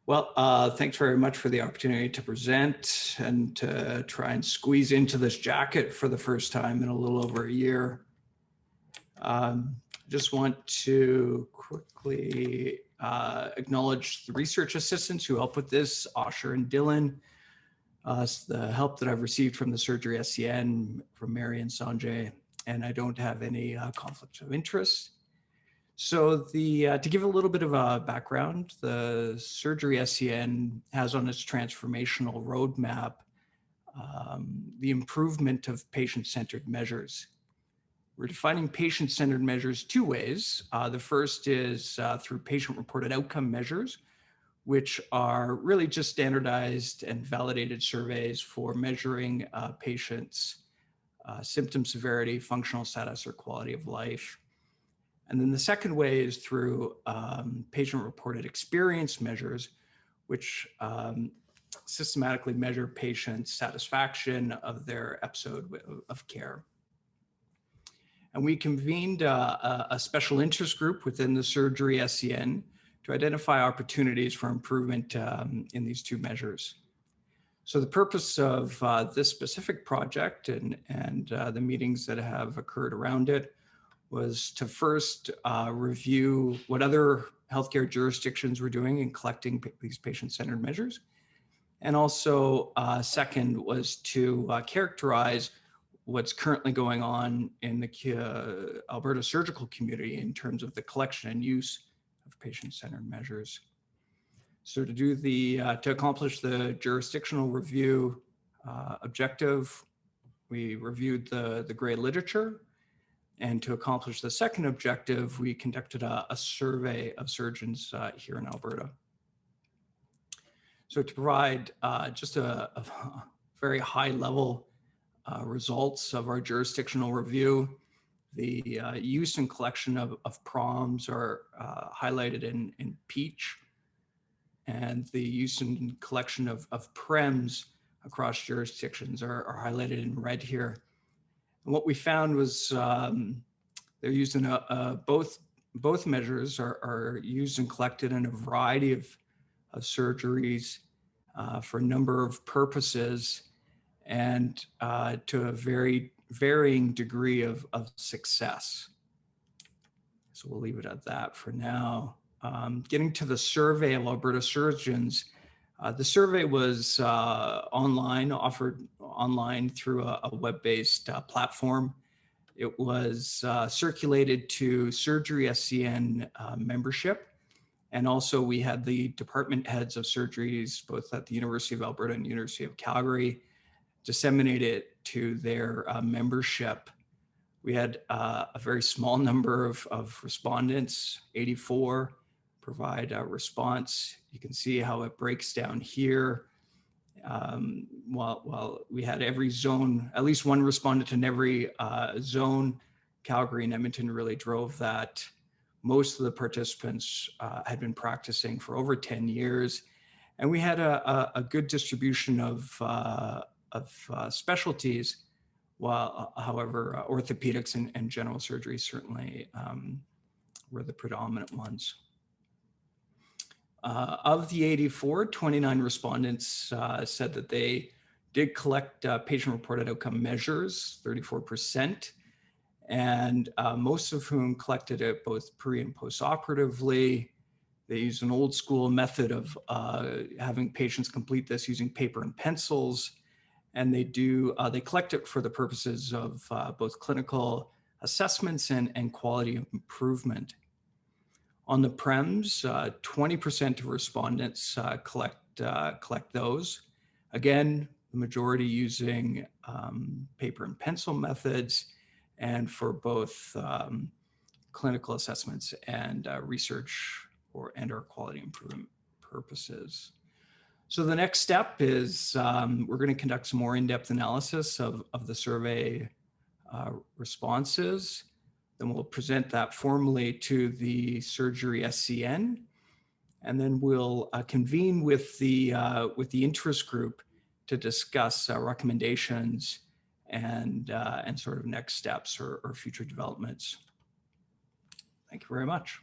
Thanks very much for the opportunity to present and to try and squeeze into this jacket for the first time in a little over a year. Just want to quickly acknowledge the research assistants who help with this, Osher and Dylan. The help that I've received from the Surgery SCN, from Mary and Sanjay, and I don't have any conflicts of interest. So to give a little bit of a background, the Surgery SCN has on its transformational roadmap the improvement of patient-centered measures. We're defining patient-centered measures two ways. The first is through patient-reported outcome measures, which are really just standardized and validated surveys for measuring patients' symptom severity, functional status, or quality of life. And then the second way is through patient-reported experience measures, which systematically measure patients' satisfaction of their episode of care. And we convened a special interest group within the Surgery SCN to identify opportunities for improvement in these two measures. So the purpose of this specific project and the meetings that have occurred around it was to first review what other healthcare jurisdictions were doing in collecting these patient-centered measures. And also second was to characterize what's currently going on in the Alberta surgical community in terms of the collection and use of patient-centered measures. So to accomplish the jurisdictional review objective, we reviewed the gray literature. And to accomplish the second objective, we conducted a survey of surgeons here in Alberta. So to provide just a very high level results of our jurisdictional review, the use and collection of PROMs are highlighted in peach, and the use and collection of PREMs across jurisdictions are highlighted in red here. And what we found was they're used in both measures are used and collected in a variety of surgeries for a number of purposes and to a very varying degree of success. So we'll leave it at that for now. Getting to the survey of Alberta surgeons, the survey was offered online through a web-based platform. It was circulated to Surgery SCN membership. And also we had the department heads of surgeries, both at the University of Alberta and University of Calgary, disseminate it to their membership. We had a very small number of respondents, 84, provide a response. You can see how it breaks down here. While we had every zone, at least one respondent in every zone, Calgary and Edmonton really drove that. Most of the participants had been practicing for over 10 years. And we had a good distribution of specialties, while, however, orthopedics and general surgery certainly were the predominant ones. Of the 84, 29 respondents said that they did collect patient-reported outcome measures, 34%, and most of whom collected it both pre- and post-operatively. They used an old-school method of having patients complete this using paper and pencils, and they collect it for the purposes of both clinical assessments and quality improvement. On the PREMs, 20% of respondents collect those. Again, the majority using paper and pencil methods, and for both clinical assessments and research or quality improvement purposes. So the next step is we're going to conduct some more in-depth analysis of the survey responses. Then we'll present that formally to the Surgery SCN, and then we'll convene with the interest group to discuss recommendations and sort of next steps or future developments. Thank you very much.